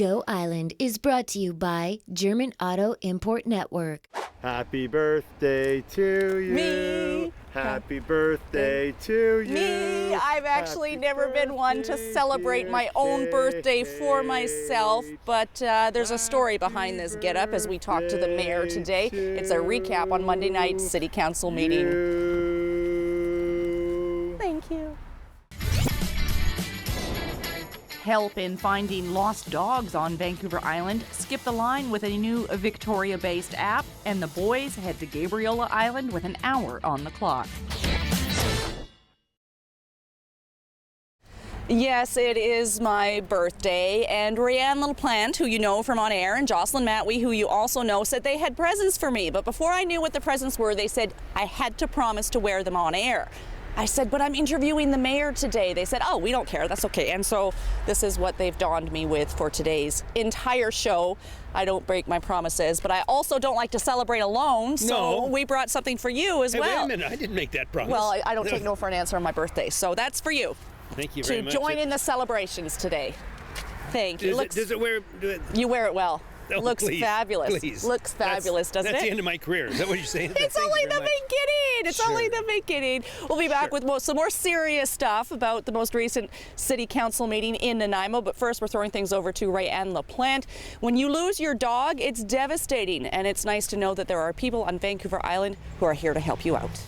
Go Island is brought to you by German Auto Import Network. Happy birthday to you. Me. Happy birthday to you. Me. I've actually never been one to celebrate my own birthday for myself, but there's a story behind this get-up as we talk to the mayor today. It's a recap on Monday night's city council meeting. Thank you. Help in finding lost dogs on Vancouver Island. Skip the line with a new Victoria-based app, and the boys head to Gabriola Island with an hour on the clock. Yes, it is my birthday, and Rianne LaPlante, who you know from On Air, and Jocelyn Matwee, who you also know, said they had presents for me. But before I knew what the presents were, they said I had to promise to wear them on air. I said, but I'm interviewing the mayor today. They said, oh, we don't care, that's okay. And so this is what they've donned me with for today's entire show. I don't break my promises, but I also don't like to celebrate alone, so we brought something for you as well. Wait a minute, I didn't make that promise. Well, I don't take no for an answer on my birthday, so that's for you. Thank you very much. To join in the celebrations today. Thank you. You wear it well. Oh, looks fabulous. Please. Looks fabulous, doesn't it? That's the end of my career. Is that what you're saying? It's only the beginning. It's only the beginning. We'll be back with some more serious stuff about the most recent city council meeting in Nanaimo. But first, we're throwing things over to Rianne LaPlante. When you lose your dog, it's devastating. And it's nice to know that there are people on Vancouver Island who are here to help you out.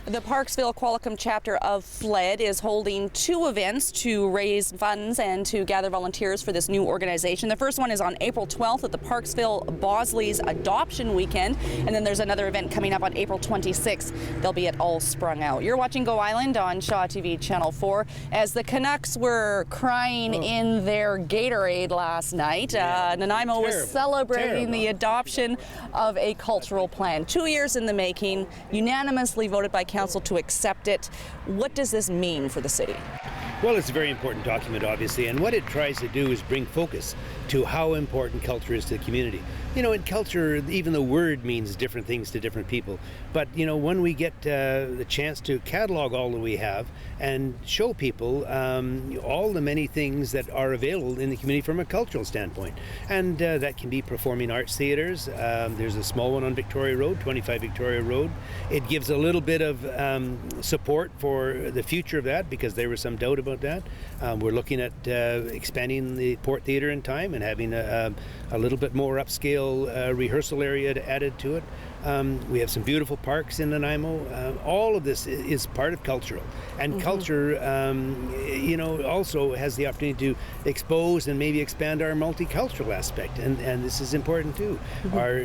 The Parksville Qualicum chapter of FLED is holding 2 events to raise funds and to gather volunteers for this new organization. The first one is on April 12th at the Parksville Bosley's Adoption Weekend, and then there's another event coming up on April 26th. They'll be at All Sprung Out. You're watching Go Island on Shaw TV Channel 4 as the Canucks were crying in their Gatorade last night. Nanaimo was celebrating the adoption of a cultural plan. 2 years in the making, unanimously voted by council to accept it. What does this mean for the city? Well, it's a very important document, obviously, and what it tries to do is bring focus to how important culture is to the community. You know, in culture, even the word means different things to different people. But, you know, when we get the chance to catalog all that we have and show people all the many things that are available in the community from a cultural standpoint. And that can be performing arts theaters. There's a small one on Victoria Road, 25 Victoria Road. It gives a little bit of support for the future of that because there was some doubt about that. We're looking at expanding the Port Theatre in time and having a little bit more upscale rehearsal area added to it. We have some beautiful parks in Nanaimo. All of this is part of cultural. And culture, you know, also has the opportunity to expose and maybe expand our multicultural aspect. And this is important too. Our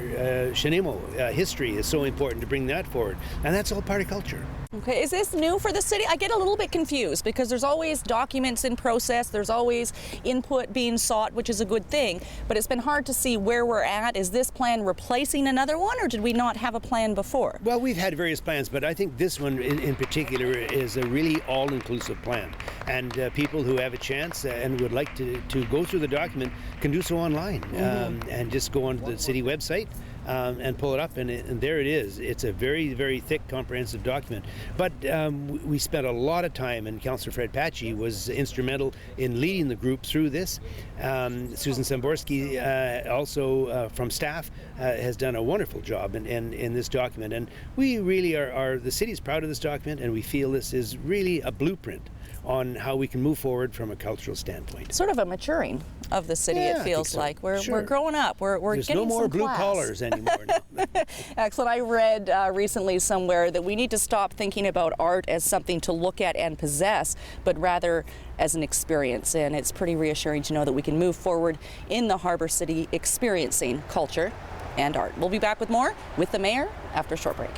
Nanaimo history is so important to bring that forward. And that's all part of culture. Okay, is this new for the city? I get a little bit confused because there's always documents in process, there's always input being sought, which is a good thing, but it's been hard to see where we're at. Is this plan replacing another one, or did we not have a plan before? Well, we've had various plans, but I think this one in particular is a really all-inclusive plan. And people who have a chance and would like to go through the document can do so online and just go onto the city website and pull it up, and there it is. It's a very, very thick, comprehensive document. But we spent a lot of time, and Councillor Fred Patchy was instrumental in leading the group through this. Susan Samborski, also from staff, has done a wonderful job in this document. And we really are, the city's proud of this document, and we feel this is really a blueprint on how we can move forward from a cultural standpoint. Sort of a maturing of the city, it feels like. We're growing up. We're There's getting no more some blue class. collars anymore. No. Excellent. I read recently somewhere that we need to stop thinking about art as something to look at and possess, but rather as an experience. And it's pretty reassuring to know that we can move forward in the Harbour City experiencing culture and art. We'll be back with more with the mayor after a short break.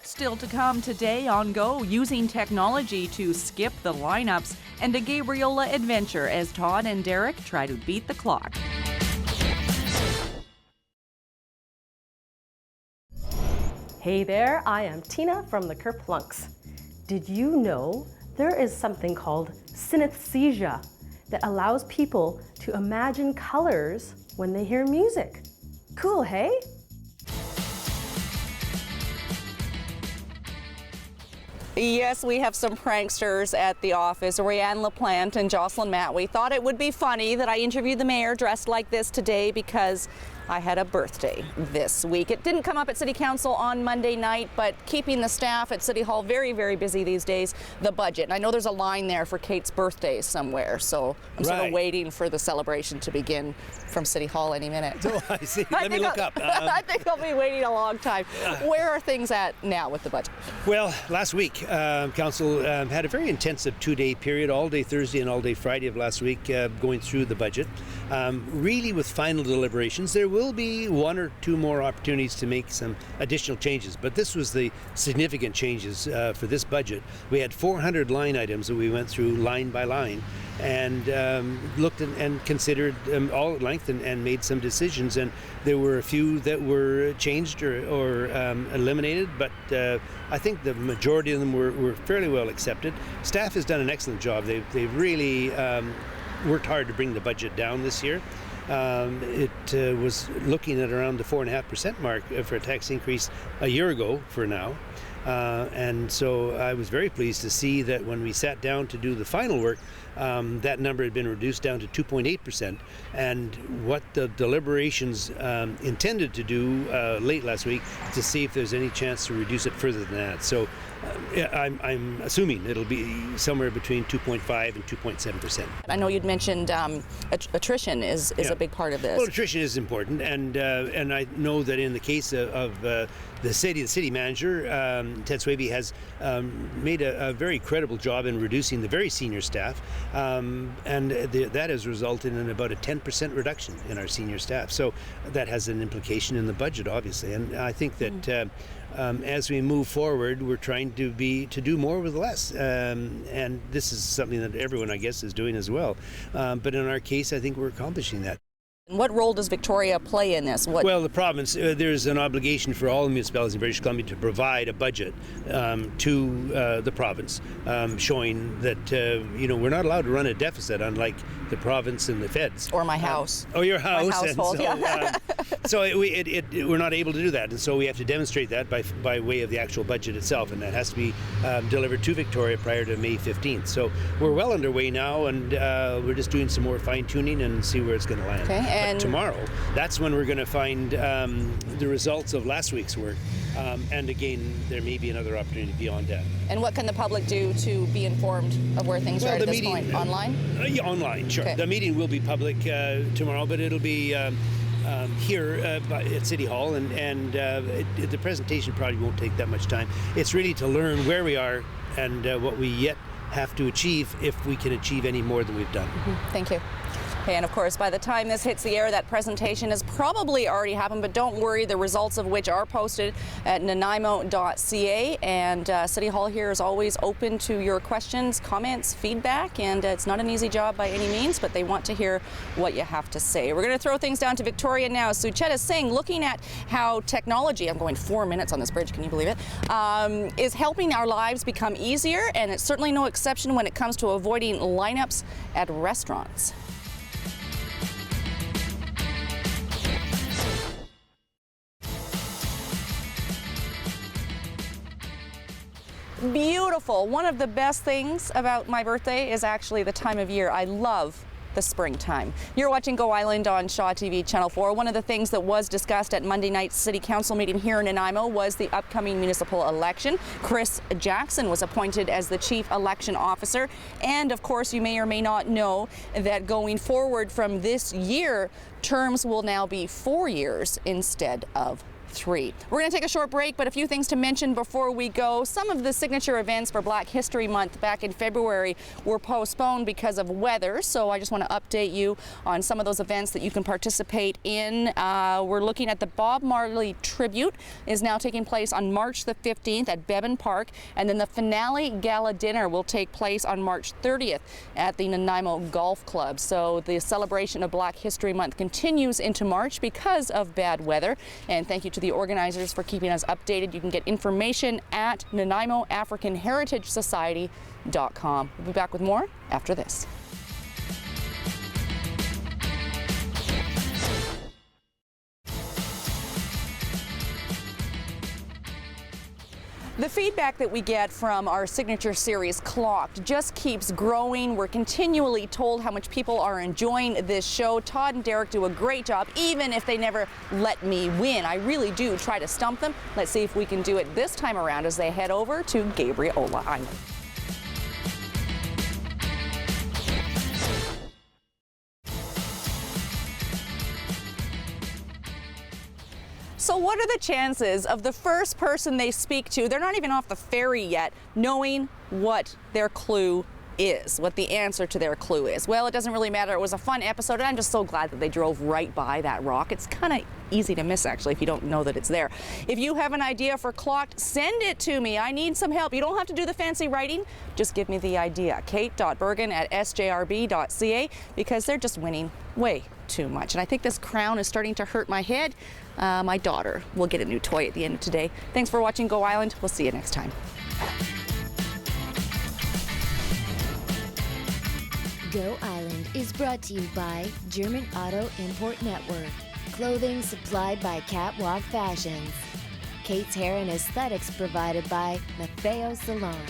Still to come today on Go, using technology to skip the lineups, and a Gabriola adventure as Todd and Derek try to beat the clock. Hey there, I am Tina from the Kerplunks. Did you know there is something called synesthesia that allows people to imagine colors when they hear music? Cool, hey? Yes, we have some pranksters at the office. Rianne LaPlante and Jocelyn Matt. We thought it would be funny that I interviewed the mayor dressed like this today because I had a birthday this week. It didn't come up at City Council on Monday night, but keeping the staff at City Hall very, very busy these days, the budget. And I know there's a line there for Kate's birthday somewhere, so I'm sort of waiting for the celebration to begin from City Hall any minute. Oh, I see. Let me look up. I think I'll be waiting a long time. Where are things at now with the budget? Well, last week, Council had a very intensive two-day period, all day Thursday and all day Friday of last week, going through the budget. Really with final deliberations. There will be one or two more opportunities to make some additional changes, but this was the significant changes for this budget. We had 400 line items that we went through line by line and looked and considered all at length and made some decisions, and there were a few that were changed or eliminated, but I think the majority of them were fairly well accepted. Staff has done an excellent job. They've really worked hard to bring the budget down this year. It was looking at around the 4.5% mark for a tax increase a year ago for now. And so I was very pleased to see that when we sat down to do the final work, that number had been reduced down to 2.8%. And what the deliberations intended to do late last week to see if there's any chance to reduce it further than that. So I'm assuming it'll be somewhere between 2.5 and 2.7%. I know you'd mentioned attrition is a big part of this. Well, attrition is important, and I know that in the case of the city manager, Ted Swaby has made a very credible job in reducing the very senior staff, and that has resulted in about a 10% reduction in our senior staff. So that has an implication in the budget, obviously, and I think that as we move forward, we're trying to do more with less, and this is something that everyone, I guess, is doing as well. But in our case, I think we're accomplishing that. What role does Victoria play in this? Well, the province, there's an obligation for all the municipalities in British Columbia to provide a budget to the province, showing that we're not allowed to run a deficit, unlike the province and the feds. Or my house. Or your house. My household, yeah. So we're not able to do that, and so we have to demonstrate that by way of the actual budget itself, and that has to be delivered to Victoria prior to May 15th. So we're well underway now, and we're just doing some more fine-tuning and see where it's going to land. Okay. But tomorrow, that's when we're going to find the results of last week's work, and again, there may be another opportunity beyond that. And what can the public do to be informed of where things are at this point? Online? Yeah, online, sure. Okay. The meeting will be public tomorrow, but it'll be here at City Hall, and the presentation probably won't take that much time. It's really to learn where we are and what we yet have to achieve, if we can achieve any more than we've done. Mm-hmm. Thank you. Okay, and of course, by the time this hits the air, that presentation has probably already happened, but don't worry, the results of which are posted at nanaimo.ca, and City Hall here is always open to your questions, comments, feedback, and it's not an easy job by any means, but they want to hear what you have to say. We're going to throw things down to Victoria now. Sucheta Singh, looking at how technology, I'm going 4 minutes on this bridge, can you believe it, is helping our lives become easier, and it's certainly no exception when it comes to avoiding lineups at restaurants. Beautiful. One of the best things about my birthday is actually the time of year. I love the springtime. You're watching Go Island on Shaw TV Channel 4. One of the things that was discussed at Monday night's City Council meeting here in Nanaimo was the upcoming municipal election. Chris Jackson was appointed as the Chief Election Officer. And of course, you may or may not know that going forward from this year, terms will now be 4 years instead of 3. We're going to take a short break, but a few things to mention before we go. Some of the signature events for Black History Month back in February were postponed because of weather, so I just want to update you on some of those events that you can participate in. We're looking at the Bob Marley tribute is now taking place on March the 15th at Bevan Park, and then the finale gala dinner will take place on March 30th at the Nanaimo Golf Club. So the celebration of Black History Month continues into March because of bad weather, and thank you to the organizers for keeping us updated. You can get information at NanaimoAfricanHeritageSociety.com. We'll be back with more after this. The feedback that we get from our signature series, Clocked, just keeps growing. We're continually told how much people are enjoying this show. Todd and Derek do a great job, even if they never let me win. I really do try to stump them. Let's see if we can do it this time around as they head over to Gabriola Island. So what are the chances of the first person they speak to, they're not even off the ferry yet, knowing what their clue is, what the answer to their clue is? Well, it doesn't really matter. It was a fun episode, and I'm just so glad that they drove right by that rock. It's kind of easy to miss, actually, if you don't know that it's there. If you have an idea for Clocked, send it to me. I need some help. You don't have to do the fancy writing. Just give me the idea. kate.bergen@sjrb.ca, because they're just winning way too much. And I think this crown is starting to hurt my head. My daughter will get a new toy at the end of today. Thanks for watching Go Island. We'll see you next time. Go Island is brought to you by German Auto Import Network. Clothing supplied by Catwalk Fashions. Kate's hair and aesthetics provided by Matteo Salon.